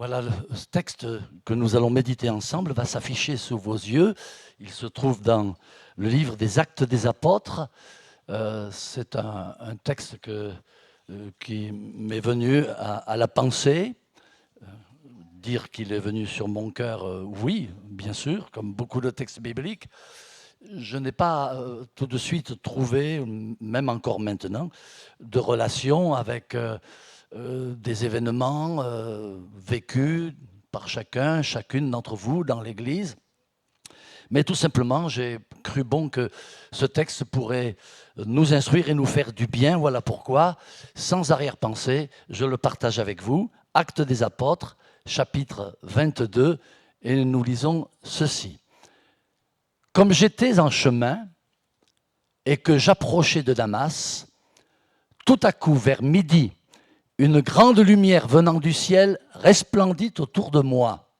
Voilà, le texte que nous allons méditer ensemble va s'afficher sous vos yeux. Il se trouve dans le livre des Actes des Apôtres. C'est un texte qui m'est venu à la pensée. Dire qu'il est venu sur mon cœur, oui, bien sûr, comme beaucoup de textes bibliques. Je n'ai pas tout de suite trouvé, même encore maintenant, de relation avec des événements vécus par chacune d'entre vous dans l'Église. Mais tout simplement, j'ai cru bon que ce texte pourrait nous instruire et nous faire du bien. Voilà pourquoi, sans arrière-pensée, je le partage avec vous. Actes des Apôtres, chapitre 22, et nous lisons ceci. Comme j'étais en chemin et que j'approchais de Damas, tout à coup, vers midi, une grande lumière venant du ciel resplendit autour de moi.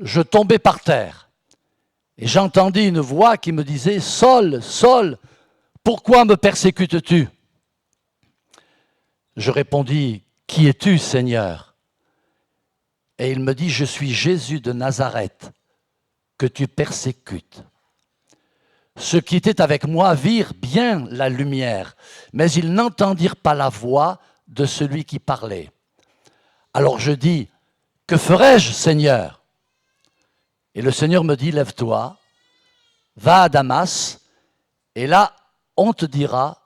Je tombais par terre et j'entendis une voix qui me disait « Saul, Saul, pourquoi me persécutes-tu » Je répondis « Qui es-tu, Seigneur » Et il me dit « Je suis Jésus de Nazareth, que tu persécutes. » Ceux qui étaient avec moi virent bien la lumière, mais ils n'entendirent pas la voix de celui qui parlait. Alors je dis, que ferai-je, Seigneur? Et le Seigneur me dit, lève-toi, va à Damas, et là, on te dira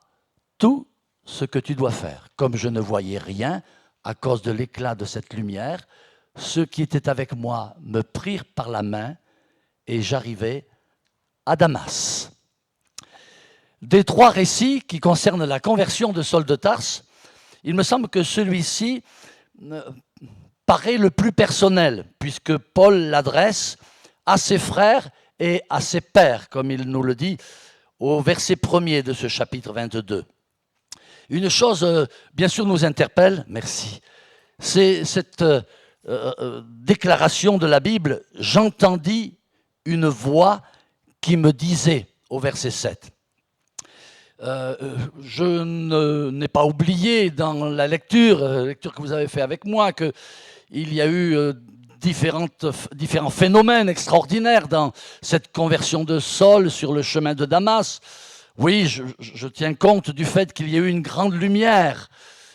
tout ce que tu dois faire. Comme je ne voyais rien à cause de l'éclat de cette lumière, ceux qui étaient avec moi me prirent par la main et j'arrivai à Damas. Des trois récits qui concernent la conversion de Saul de Tarse, il me semble que celui-ci paraît le plus personnel, puisque Paul l'adresse à ses frères et à ses pères, comme il nous le dit au verset 1er de ce chapitre 22. Une chose, bien sûr, nous interpelle, merci, c'est cette déclaration de la Bible, « J'entendis une voix qui me disait » au verset 7. Je n'ai pas oublié dans la lecture que vous avez fait avec moi, qu'il y a eu différents phénomènes extraordinaires dans cette conversion de Saul sur le chemin de Damas. Oui, je tiens compte du fait qu'il y a eu une grande lumière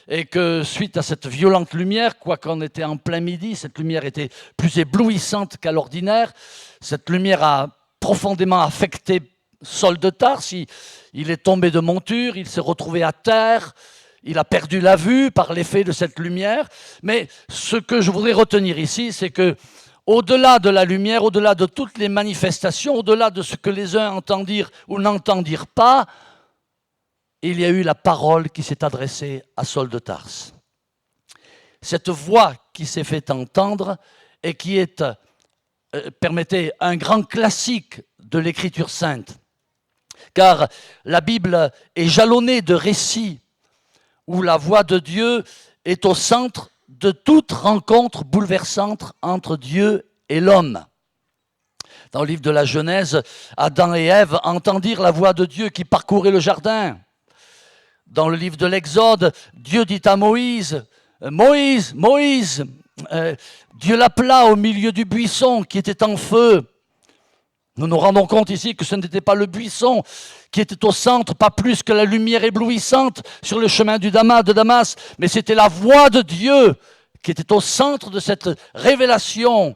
et que suite à cette violente lumière, quoiqu'on était en plein midi, cette lumière était plus éblouissante qu'à l'ordinaire. Cette lumière a profondément affecté Saul de Tarse. Il est tombé de monture, il s'est retrouvé à terre, il a perdu la vue par l'effet de cette lumière. Mais ce que je voudrais retenir ici, c'est que au-delà de la lumière, au-delà de toutes les manifestations, au-delà de ce que les uns entendirent ou n'entendirent pas, il y a eu la parole qui s'est adressée à Saul de Tarse. Cette voix qui s'est fait entendre et qui est, permettez, un grand classique de l'Écriture sainte. Car la Bible est jalonnée de récits où la voix de Dieu est au centre de toute rencontre bouleversante entre Dieu et l'homme. Dans le livre de la Genèse, Adam et Ève entendirent la voix de Dieu qui parcourait le jardin. Dans le livre de l'Exode, Dieu dit à Moïse, « Moïse, Moïse !» Dieu l'appela au milieu du buisson qui était en feu. Nous nous rendons compte ici que ce n'était pas le buisson qui était au centre, pas plus que la lumière éblouissante sur le chemin de Damas, mais c'était la voix de Dieu qui était au centre de cette révélation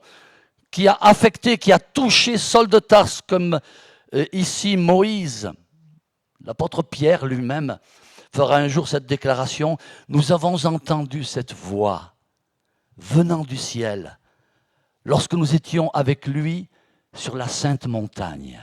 qui a affecté, qui a touché Saul de Tarse, comme ici Moïse. L'apôtre Pierre lui-même fera un jour cette déclaration, « Nous avons entendu cette voix venant du ciel lorsque nous étions avec lui sur la sainte montagne. »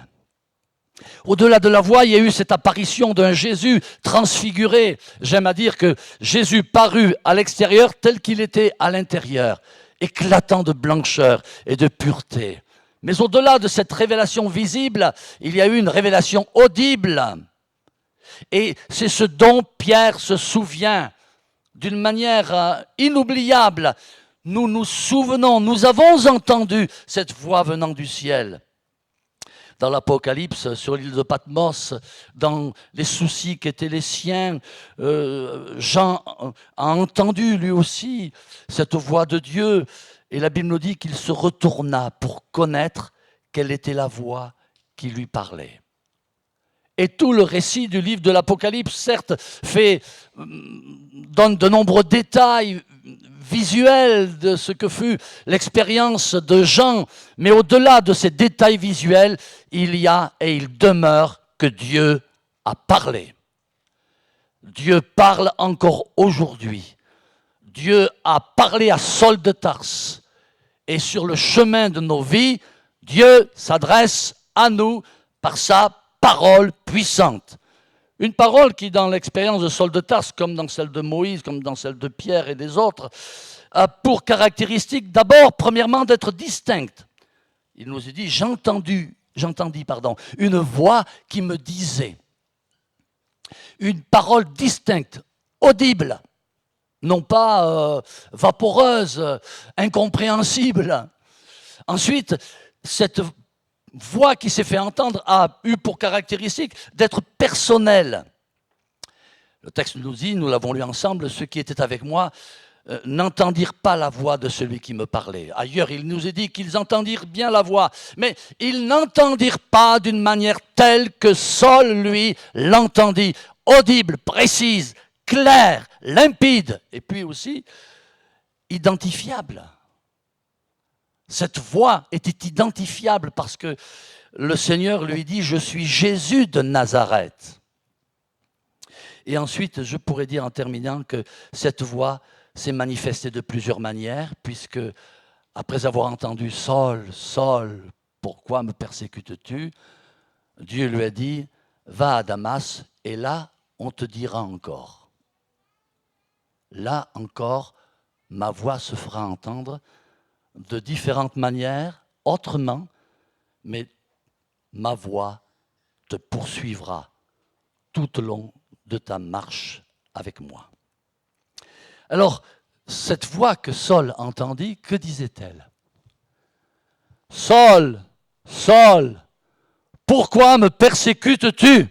Au-delà de la voix, il y a eu cette apparition d'un Jésus transfiguré. J'aime à dire que Jésus parut à l'extérieur tel qu'il était à l'intérieur, éclatant de blancheur et de pureté. Mais au-delà de cette révélation visible, il y a eu une révélation audible. Et c'est ce dont Pierre se souvient d'une manière inoubliable. Nous nous souvenons, nous avons entendu cette voix venant du ciel. dans l'Apocalypse, sur l'île de Patmos, dans les soucis qui étaient les siens, Jean a entendu lui aussi cette voix de Dieu, et la Bible nous dit qu'il se retourna pour connaître quelle était la voix qui lui parlait. Et tout le récit du livre de l'Apocalypse, certes, donne de nombreux détails visuels de ce que fut l'expérience de Jean, mais au-delà de ces détails visuels, il y a et il demeure que Dieu a parlé. Dieu parle encore aujourd'hui. Dieu a parlé à Saul de Tarse. Et sur le chemin de nos vies, Dieu s'adresse à nous par sa parole puissante. Une parole qui, dans l'expérience de Saul de Tarse, comme dans celle de Moïse, comme dans celle de Pierre et des autres, a pour caractéristique d'abord, premièrement, d'être distincte. Il nous a dit, j'entendis, une voix qui me disait, une parole distincte, audible, non pas vaporeuse, incompréhensible. Ensuite, cette voix qui s'est fait entendre a eu pour caractéristique d'être personnelle. Le texte nous dit, nous l'avons lu ensemble, ceux qui étaient avec moi n'entendirent pas la voix de celui qui me parlait. Ailleurs, il nous est dit qu'ils entendirent bien la voix, mais ils n'entendirent pas d'une manière telle que Saul, lui, l'entendit, audible, précise, claire, limpide, et puis aussi identifiable. Cette voix était identifiable parce que le Seigneur lui dit « Je suis Jésus de Nazareth ». Et ensuite, je pourrais dire en terminant que cette voix s'est manifestée de plusieurs manières, puisque après avoir entendu « Saul, Saul, pourquoi me persécutes-tu » Dieu lui a dit « Va à Damas et là, on te dira encore. Là encore, ma voix se fera entendre de différentes manières, autrement, mais ma voix te poursuivra tout au long de ta marche avec moi. » Alors, cette voix que Saul entendit, que disait-elle? « Saul, Saul, pourquoi me persécutes-tu »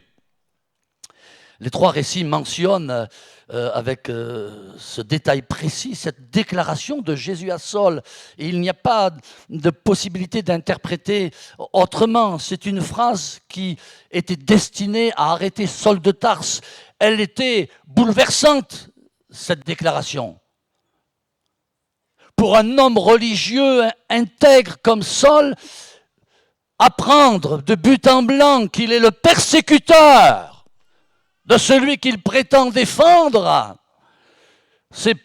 Les trois récits mentionnent avec ce détail précis cette déclaration de Jésus à Saul. Et il n'y a pas de possibilité d'interpréter autrement. C'est une phrase qui était destinée à arrêter Saul de Tarse. Elle était bouleversante, cette déclaration. Pour un homme religieux intègre comme Saul, apprendre de but en blanc qu'il est le persécuteur de celui qu'il prétend défendre, c'est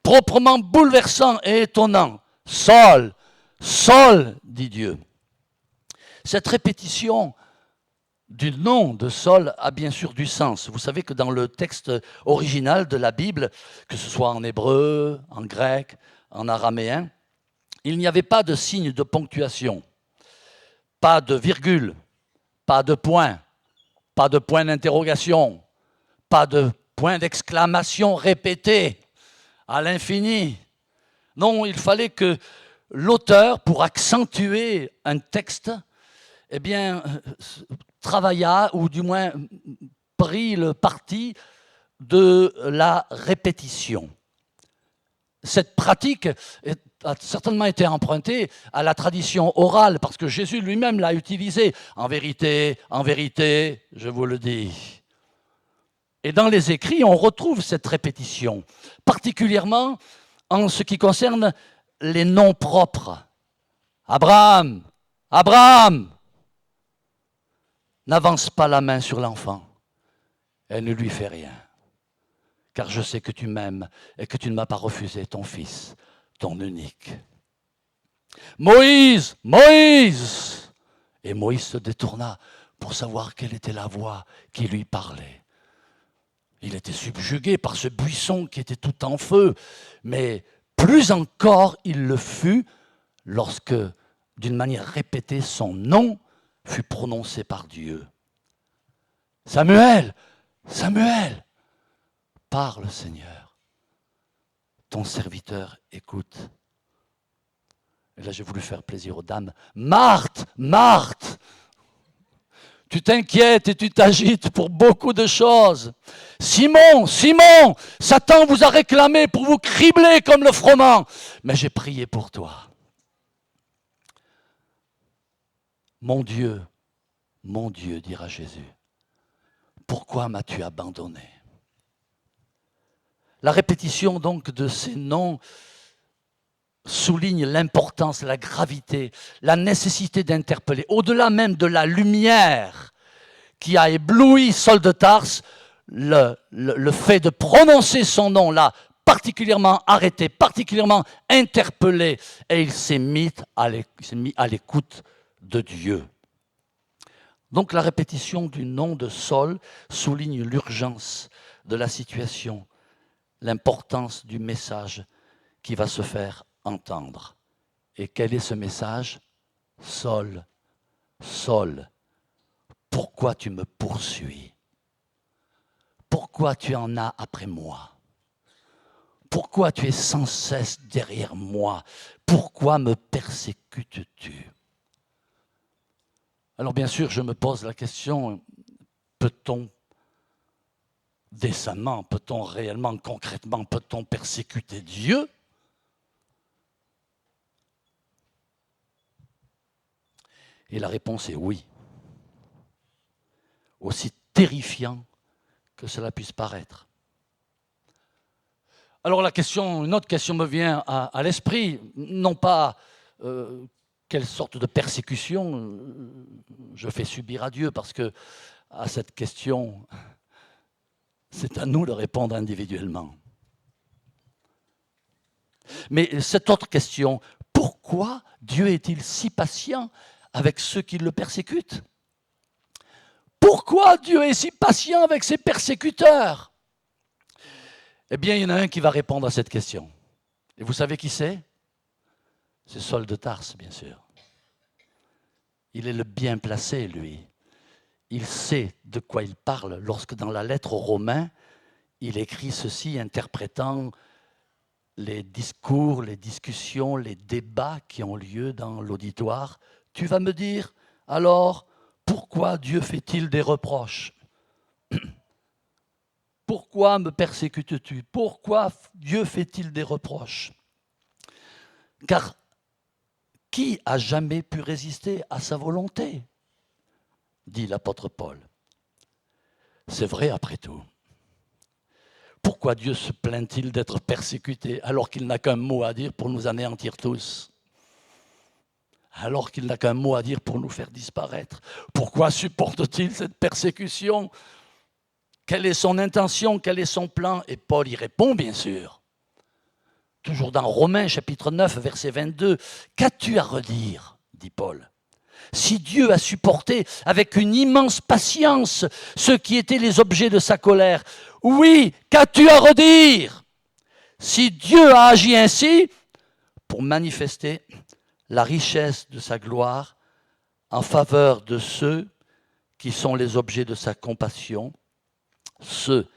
proprement bouleversant et étonnant. Saul, Saul, dit Dieu. Cette répétition du nom de Saul a bien sûr du sens. Vous savez que dans le texte original de la Bible, que ce soit en hébreu, en grec, en araméen, il n'y avait pas de signe de ponctuation, pas de virgule, pas de point d'interrogation, pas de point d'exclamation répété à l'infini. Non, il fallait que l'auteur, pour accentuer un texte, eh bien, travailla, ou du moins prit le parti de la répétition. Cette pratique a certainement été empruntée à la tradition orale, parce que Jésus lui-même l'a utilisée. En vérité, je vous le dis. Et dans les écrits, on retrouve cette répétition, particulièrement en ce qui concerne les noms propres. Abraham, Abraham, n'avance pas la main sur l'enfant, elle ne lui fait rien, car je sais que tu m'aimes et que tu ne m'as pas refusé ton fils, ton unique. Moïse, Moïse, et Moïse se détourna pour savoir quelle était la voix qui lui parlait. Il était subjugué par ce buisson qui était tout en feu, mais plus encore il le fut lorsque, d'une manière répétée, son nom fut prononcé par Dieu. Samuel, Samuel, parle Seigneur, ton serviteur écoute. Et là j'ai voulu faire plaisir aux dames. Marthe, Marthe, Tu t'inquiètes et tu t'agites pour beaucoup de choses. Simon, Simon, Satan vous a réclamé pour vous cribler comme le froment. Mais j'ai prié pour toi. Mon Dieu, dira Jésus, pourquoi m'as-tu abandonné? La répétition donc de ces noms souligne l'importance, la gravité, la nécessité d'interpeller. Au-delà même de la lumière qui a ébloui Saul de Tarse, le fait de prononcer son nom l'a particulièrement arrêté, particulièrement interpellé, et il s'est mis à l'écoute de Dieu. Donc la répétition du nom de Saul souligne l'urgence de la situation, l'importance du message qui va se faire entendre. Et quel est ce message? Saul, Saul, pourquoi tu me poursuis? Pourquoi tu en as après moi? Pourquoi tu es sans cesse derrière moi? Pourquoi me persécutes-tu? Alors bien sûr, je me pose la question, peut-on décemment, peut-on réellement, concrètement, peut-on persécuter Dieu? Et la réponse est oui. Aussi terrifiant que cela puisse paraître. Alors une autre question me vient à l'esprit, non pas quelle sorte de persécution je fais subir à Dieu, parce que à cette question, c'est à nous de répondre individuellement. Mais cette autre question, pourquoi Dieu est-il si patient avec ceux qui le persécutent? Pourquoi Dieu est si patient avec ses persécuteurs? Eh bien, il y en a un qui va répondre à cette question. Et vous savez qui c'est? C'est Saul de Tarse, bien sûr. Il est le bien placé, lui. Il sait de quoi il parle lorsque dans la lettre aux Romains, il écrit ceci, interprétant les discours, les discussions, les débats qui ont lieu dans l'auditoire. Tu vas me dire, alors, pourquoi Dieu fait-il des reproches? Pourquoi me persécutes-tu? Pourquoi Dieu fait-il des reproches? Car qui a jamais pu résister à sa volonté? Dit l'apôtre Paul. C'est vrai après tout. Pourquoi Dieu se plaint-il d'être persécuté alors qu'il n'a qu'un mot à dire pour nous anéantir tous? Alors qu'il n'a qu'un mot à dire pour nous faire disparaître? Pourquoi supporte-t-il cette persécution? Quelle est son intention? Quel est son plan? Et Paul y répond, bien sûr. Toujours dans Romains, chapitre 9, verset 22. Qu'as-tu à redire? Dit Paul. Si Dieu a supporté avec une immense patience ceux qui étaient les objets de sa colère, oui, qu'as-tu à redire? Si Dieu a agi ainsi pour manifester la richesse de sa gloire en faveur de ceux qui sont les objets de sa compassion, ceux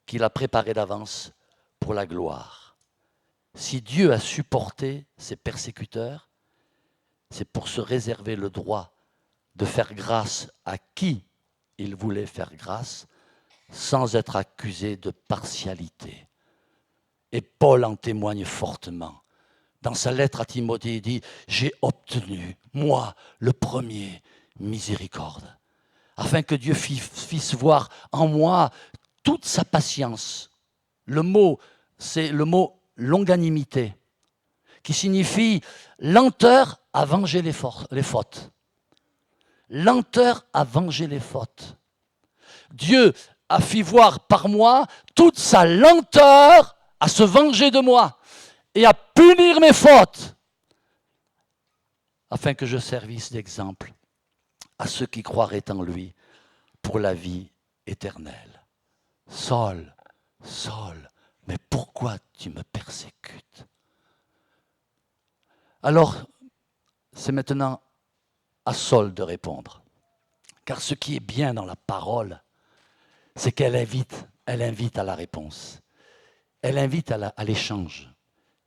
qu'il a préparés d'avance pour la gloire. Si Dieu a supporté ses persécuteurs, c'est pour se réserver le droit de faire grâce à qui il voulait faire grâce, sans être accusé de partialité. Et Paul en témoigne fortement. Dans sa lettre à Timothée, il dit « J'ai obtenu, moi, le premier, miséricorde, afin que Dieu fisse voir en moi toute sa patience. » Le mot, c'est le mot longanimité, qui signifie lenteur à venger les fautes. Lenteur à venger les fautes. Dieu a fait voir par moi toute sa lenteur à se venger de moi et à punir mes fautes, afin que je servisse d'exemple à ceux qui croiraient en lui pour la vie éternelle. Saul, Saul, mais pourquoi tu me persécutes? Alors, c'est maintenant à Saul de répondre. Car ce qui est bien dans la parole, c'est qu'elle invite à la réponse. Elle invite à l'échange.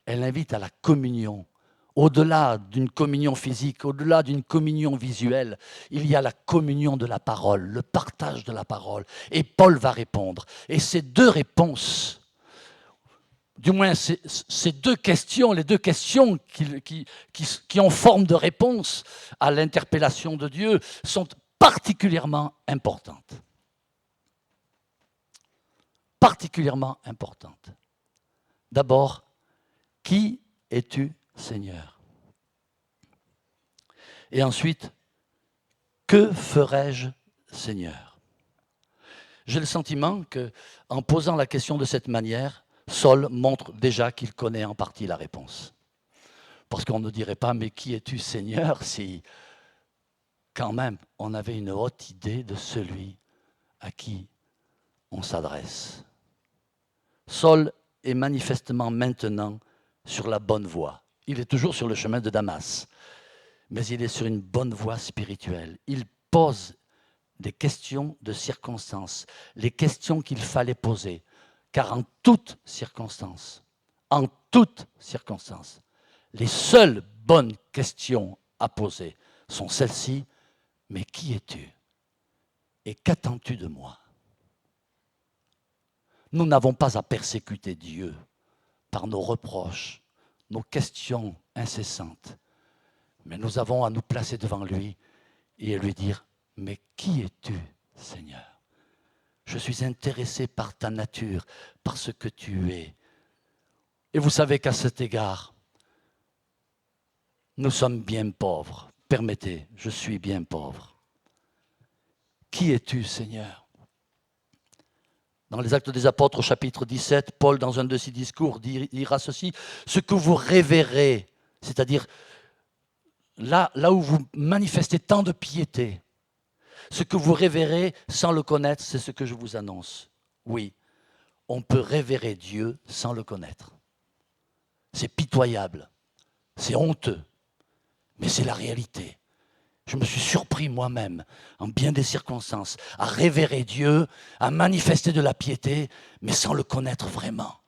Elle invite à la communion, au-delà d'une communion physique, au-delà d'une communion visuelle, il y a la communion de la parole, le partage de la parole. Et Paul va répondre. Et ces deux réponses, du moins ces deux questions, les deux questions qui ont forme de réponse à l'interpellation de Dieu, sont particulièrement importantes. Particulièrement importantes. D'abord, qui es-tu, Seigneur? Et ensuite, que ferais-je, Seigneur? J'ai le sentiment qu'en posant la question de cette manière, Saul montre déjà qu'il connaît en partie la réponse. Parce qu'on ne dirait pas, mais qui es-tu, Seigneur, si quand même on avait une haute idée de celui à qui on s'adresse. Saul est manifestement maintenant sur la bonne voie. Il est toujours sur le chemin de Damas, mais il est sur une bonne voie spirituelle. Il pose des questions de circonstances, les questions qu'il fallait poser, car en toutes circonstances, les seules bonnes questions à poser sont celles-ci, mais qui es-tu? Et qu'attends-tu de moi? Nous n'avons pas à persécuter Dieu par nos reproches, nos questions incessantes, mais nous avons à nous placer devant lui et à lui dire, mais qui es-tu, Seigneur? Je suis intéressé par ta nature, par ce que tu es. Et vous savez qu'à cet égard, nous sommes bien pauvres. Permettez, je suis bien pauvre. Qui es-tu, Seigneur? Dans les Actes des Apôtres, au chapitre 17, Paul, dans un de ses discours, dira ceci, « Ce que vous révérez, c'est-à-dire là où vous manifestez tant de piété, ce que vous révérez sans le connaître, c'est ce que je vous annonce. Oui, on peut révérer Dieu sans le connaître. C'est pitoyable, c'est honteux, mais c'est la réalité. Je me suis surpris moi-même, en bien des circonstances, à révérer Dieu, à manifester de la piété, mais sans le connaître vraiment.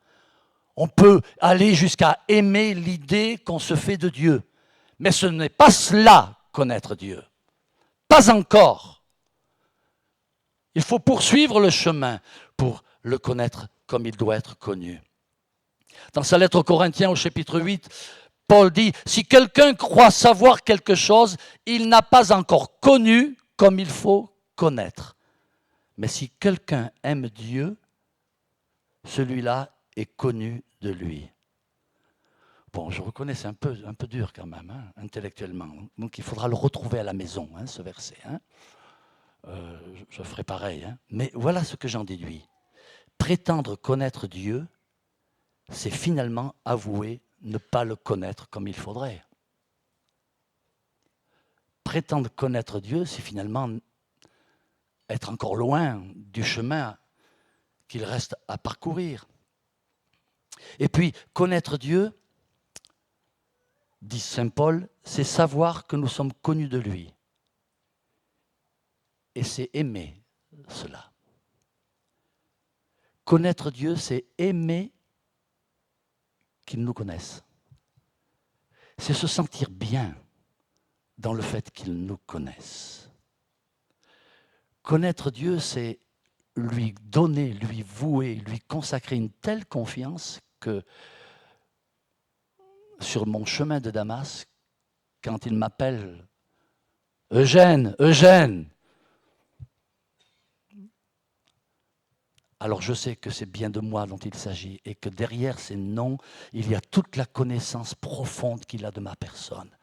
On peut aller jusqu'à aimer l'idée qu'on se fait de Dieu, mais ce n'est pas cela, connaître Dieu. Pas encore. Il faut poursuivre le chemin pour le connaître comme il doit être connu. Dans sa lettre aux Corinthiens, au chapitre 8, Paul dit, si quelqu'un croit savoir quelque chose, il n'a pas encore connu comme il faut connaître. Mais si quelqu'un aime Dieu, celui-là est connu de lui. Bon, je reconnais, c'est un peu dur quand même, hein, intellectuellement. Donc il faudra le retrouver à la maison, hein, ce verset. Hein. Je ferai pareil. Hein. Mais voilà ce que j'en déduis. Prétendre connaître Dieu, c'est finalement avouer ne pas le connaître comme il faudrait. Prétendre connaître Dieu, c'est finalement être encore loin du chemin qu'il reste à parcourir. Et puis, connaître Dieu, dit saint Paul, c'est savoir que nous sommes connus de lui. Et c'est aimer cela. Connaître Dieu, c'est aimer qu'il nous connaisse. C'est se sentir bien dans le fait qu'il nous connaisse. Connaître Dieu, c'est lui donner, lui vouer, lui consacrer une telle confiance que sur mon chemin de Damas, quand il m'appelle « Eugène, Eugène !» alors je sais que c'est bien de moi dont il s'agit et que derrière ces noms, il y a toute la connaissance profonde qu'il a de ma personne.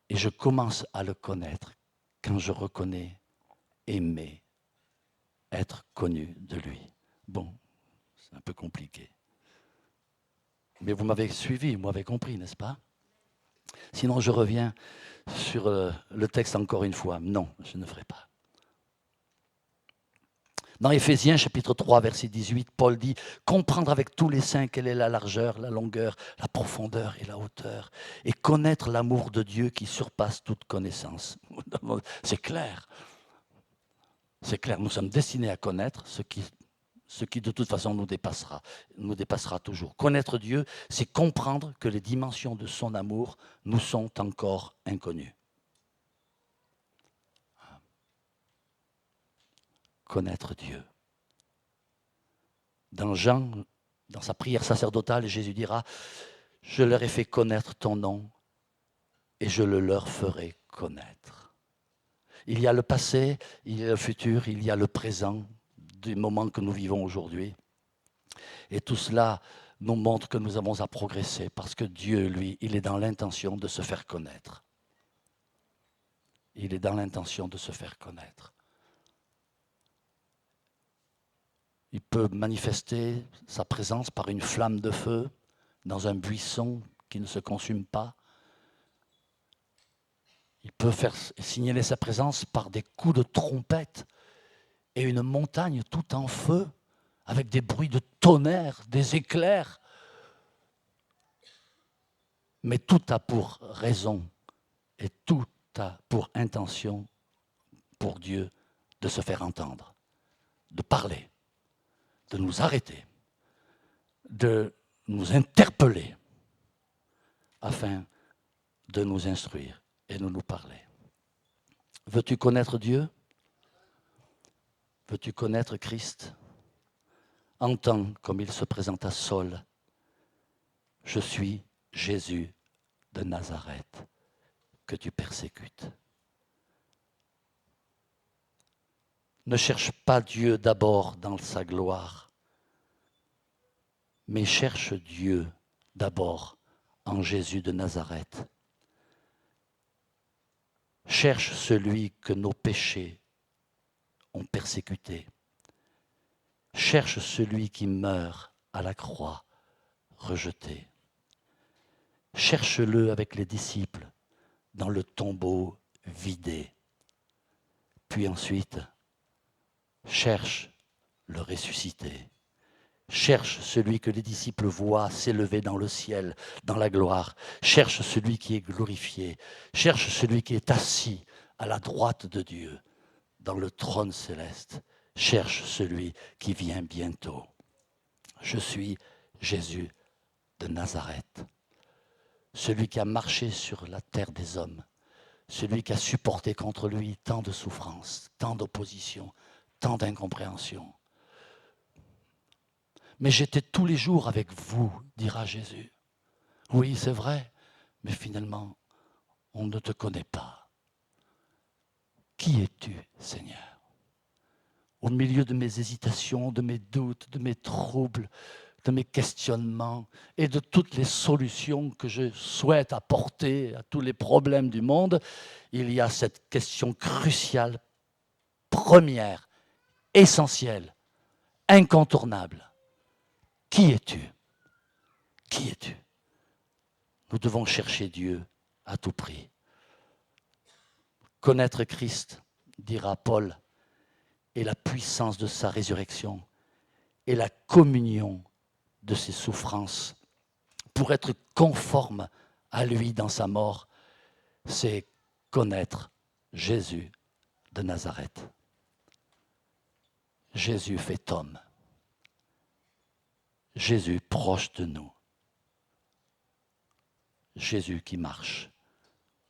Et je commence à le connaître quand je reconnais aimer, être connu de lui. Bon, c'est un peu compliqué. Mais vous m'avez suivi, vous m'avez compris, n'est-ce pas? Sinon, je reviens sur le texte encore une fois. Non, je ne ferai pas. Dans Éphésiens, chapitre 3, verset 18, Paul dit « Comprendre avec tous les saints quelle est la largeur, la longueur, la profondeur et la hauteur, et connaître l'amour de Dieu qui surpasse toute connaissance. » C'est clair. C'est clair, nous sommes destinés à connaître ce qui ce qui de toute façon nous dépassera toujours. Connaître Dieu, c'est comprendre que les dimensions de son amour nous sont encore inconnues. Connaître Dieu. Dans Jean, dans sa prière sacerdotale, Jésus dira « Je leur ai fait connaître ton nom et je le leur ferai connaître. » Il y a le passé, il y a le futur, il y a le présent du moment que nous vivons aujourd'hui. Et tout cela nous montre que nous avons à progresser parce que Dieu, lui, il est dans l'intention de se faire connaître. Il est dans l'intention de se faire connaître. Il peut manifester sa présence par une flamme de feu dans un buisson qui ne se consume pas. Il peut faire signaler sa présence par des coups de trompette et une montagne tout en feu, avec des bruits de tonnerre, des éclairs. Mais tout a pour raison et tout a pour intention, pour Dieu, de se faire entendre, de parler, de nous arrêter, de nous interpeller, afin de nous instruire et de nous parler. Veux-tu connaître Dieu? Veux-tu connaître Christ? Entends comme il se présente à Saul. Je suis Jésus de Nazareth que tu persécutes. Ne cherche pas Dieu d'abord dans sa gloire, mais cherche Dieu d'abord en Jésus de Nazareth. Cherche celui que nos péchés ont persécuté. Cherche celui qui meurt à la croix, rejeté. Cherche-le avec les disciples dans le tombeau vidé. Puis ensuite, cherche le ressuscité. Cherche celui que les disciples voient s'élever dans le ciel, dans la gloire. Cherche celui qui est glorifié. Cherche celui qui est assis à la droite de Dieu, dans le trône céleste. Cherche celui qui vient bientôt. Je suis Jésus de Nazareth, celui qui a marché sur la terre des hommes, celui qui a supporté contre lui tant de souffrances, tant d'opposition, tant d'incompréhension. Mais j'étais tous les jours avec vous, dira Jésus. Oui, c'est vrai, mais finalement, on ne te connaît pas. Qui es-tu, Seigneur? Au milieu de mes hésitations, de mes doutes, de mes troubles, de mes questionnements et de toutes les solutions que je souhaite apporter à tous les problèmes du monde, il y a cette question cruciale, première, essentielle, incontournable. Qui es-tu? Qui es-tu? Nous devons chercher Dieu à tout prix. Connaître Christ, dira Paul, et la puissance de sa résurrection et la communion de ses souffrances pour être conforme à lui dans sa mort, c'est connaître Jésus de Nazareth. Jésus fait homme. Jésus proche de nous. Jésus qui marche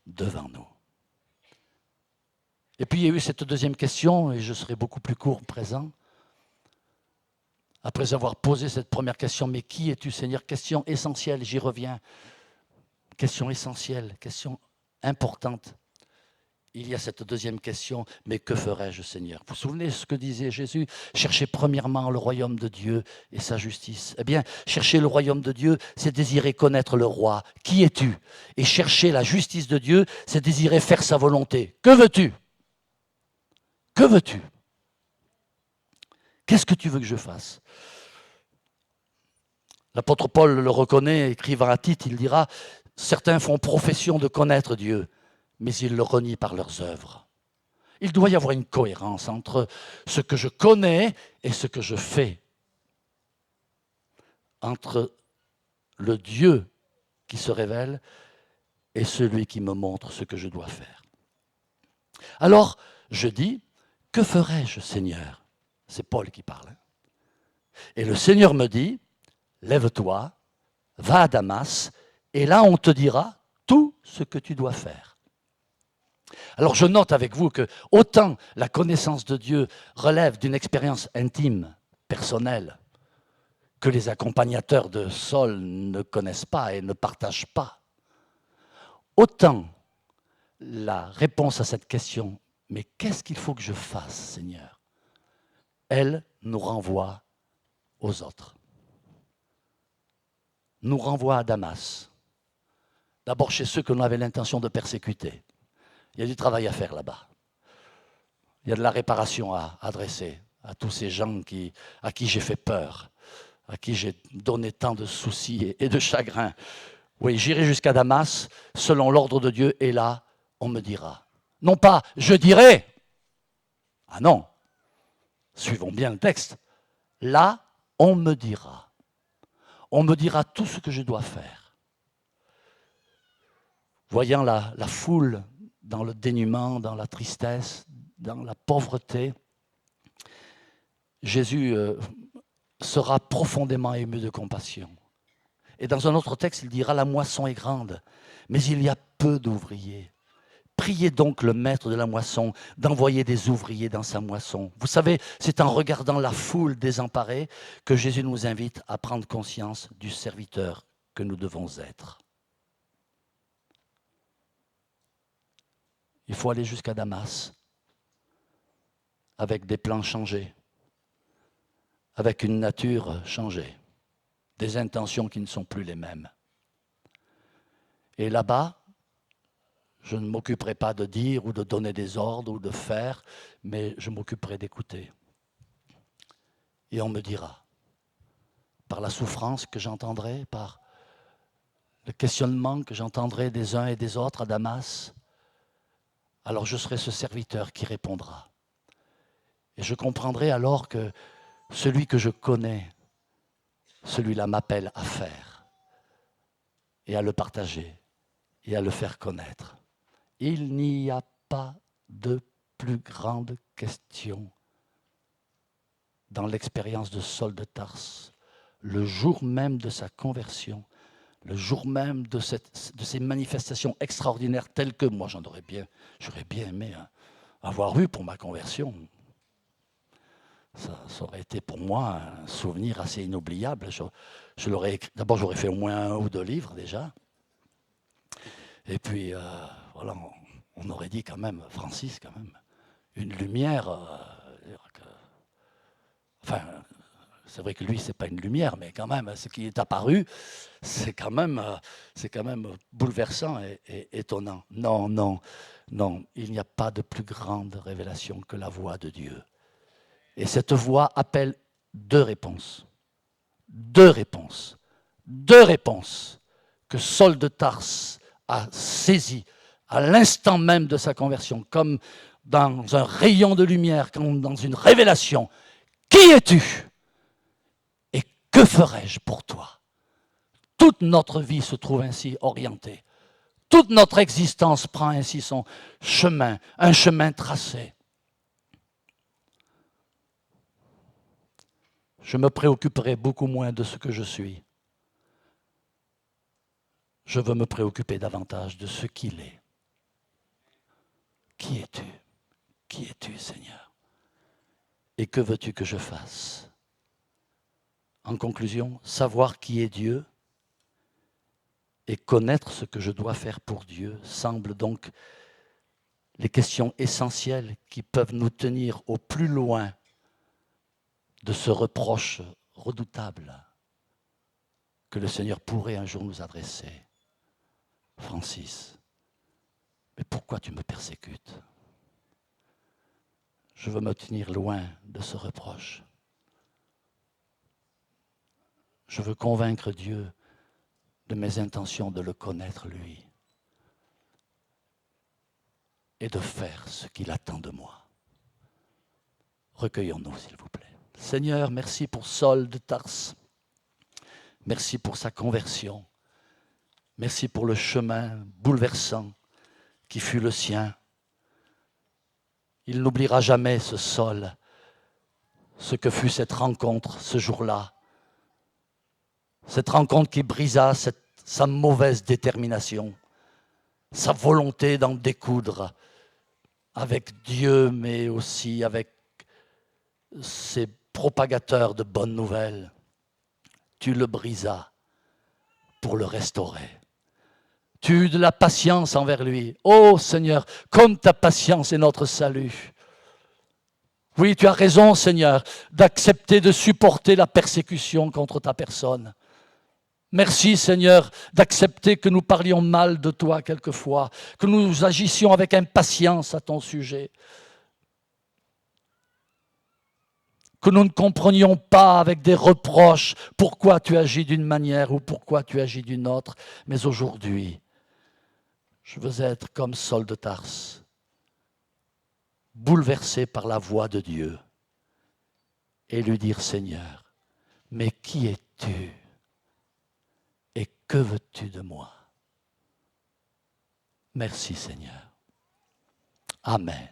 devant nous. Et puis il y a eu cette deuxième question, et je serai beaucoup plus court présent. Après avoir posé cette première question, mais qui es-tu, Seigneur? Question essentielle, j'y reviens. Question essentielle, question importante. Il y a cette deuxième question, mais que ferais-je, Seigneur? Vous vous souvenez de ce que disait Jésus? Cherchez premièrement le royaume de Dieu et sa justice. Eh bien, chercher le royaume de Dieu, c'est désirer connaître le roi. Qui es-tu? Et chercher la justice de Dieu, c'est désirer faire sa volonté. Que veux-tu? Que veux-tu? Qu'est-ce que tu veux que je fasse? L'apôtre Paul le reconnaît, écrivant à Tite, il dira « Certains font profession de connaître Dieu, mais ils le renient par leurs œuvres. » Il doit y avoir une cohérence entre ce que je connais et ce que je fais. Entre le Dieu qui se révèle et celui qui me montre ce que je dois faire. Alors, je dis, que ferais-je, Seigneur? C'est Paul qui parle. Et le Seigneur me dit, lève-toi, va à Damas, et là on te dira tout ce que tu dois faire. Alors je note avec vous que autant la connaissance de Dieu relève d'une expérience intime, personnelle, que les accompagnateurs de Saul ne connaissent pas et ne partagent pas, autant la réponse à cette question, mais qu'est-ce qu'il faut que je fasse, Seigneur, elle nous renvoie aux autres. Nous renvoie à Damas. D'abord chez ceux que l'on avait l'intention de persécuter. Il y a du travail à faire là-bas. Il y a de la réparation à adresser à tous ces gens à qui j'ai fait peur, à qui j'ai donné tant de soucis et de chagrins. Oui, j'irai jusqu'à Damas, selon l'ordre de Dieu, et là, on me dira. Non pas, je dirai. Ah non, suivons bien le texte. Là, on me dira. On me dira tout ce que je dois faire. Voyant la foule dans le dénuement, dans la tristesse, dans la pauvreté, Jésus sera profondément ému de compassion. Et dans un autre texte, il dira « La moisson est grande, mais il y a peu d'ouvriers. Priez donc le maître de la moisson d'envoyer des ouvriers dans sa moisson. » Vous savez, c'est en regardant la foule désemparée que Jésus nous invite à prendre conscience du serviteur que nous devons être. Il faut aller jusqu'à Damas avec des plans changés, avec une nature changée, des intentions qui ne sont plus les mêmes. Et là-bas, je ne m'occuperai pas de dire ou de donner des ordres ou de faire, mais je m'occuperai d'écouter. Et on me dira, par la souffrance que j'entendrai, par le questionnement que j'entendrai des uns et des autres à Damas, alors je serai ce serviteur qui répondra. Et je comprendrai alors que celui que je connais, celui-là m'appelle à faire et à le partager et à le faire connaître. Il n'y a pas de plus grande question dans l'expérience de Saul de Tarse, le jour même de sa conversion, le jour même de ces manifestations extraordinaires telles que moi j'aurais bien aimé avoir eu pour ma conversion. Ça aurait été pour moi un souvenir assez inoubliable. D'abord, j'aurais fait au moins 1 ou 2 livres déjà. Et puis, voilà, on aurait dit quand même, Francis, quand même, une lumière. Enfin, c'est vrai que lui, c'est pas une lumière, mais quand même, ce qui est apparu, c'est quand même bouleversant et étonnant. Non, non, non, il n'y a pas de plus grande révélation que la voix de Dieu. Et cette voix appelle 2 réponses. 2 réponses. 2 réponses que Saul de Tarse a saisies à l'instant même de sa conversion, comme dans un rayon de lumière, comme dans une révélation. Qui es-tu ? Et que ferai-je pour toi ? Toute notre vie se trouve ainsi orientée. Toute notre existence prend ainsi son chemin, un chemin tracé. Je me préoccuperai beaucoup moins de ce que je suis. Je veux me préoccuper davantage de ce qu'il est. Qui es-tu ? Qui es-tu, Seigneur ? Et que veux-tu que je fasse ? En conclusion, savoir qui est Dieu et connaître ce que je dois faire pour Dieu semblent donc les questions essentielles qui peuvent nous tenir au plus loin de ce reproche redoutable que le Seigneur pourrait un jour nous adresser. Francis, mais pourquoi tu me persécutes ? Je veux me tenir loin de ce reproche. Je veux convaincre Dieu de mes intentions de le connaître, lui, et de faire ce qu'il attend de moi. Recueillons-nous, s'il vous plaît. Seigneur, merci pour Saul de Tarse. Merci pour sa conversion. Merci pour le chemin bouleversant qui fut le sien. Il n'oubliera jamais ce Saul ce que fut cette rencontre ce jour-là. Cette rencontre qui brisa sa mauvaise détermination, sa volonté d'en découdre avec Dieu, mais aussi avec ses propagateurs de bonnes nouvelles. Tu le brisas pour le restaurer. Tu eus de la patience envers lui. Ô Seigneur, comme ta patience est notre salut. Oui, tu as raison, Seigneur, d'accepter de supporter la persécution contre ta personne. Merci, Seigneur, d'accepter que nous parlions mal de toi quelquefois, que nous agissions avec impatience à ton sujet, que nous ne comprenions pas avec des reproches pourquoi tu agis d'une manière ou pourquoi tu agis d'une autre. Mais aujourd'hui, je veux être comme Saul de Tarse, bouleversé par la voix de Dieu et lui dire, Seigneur, mais qui es-tu et que veux-tu de moi? Merci Seigneur. Amen.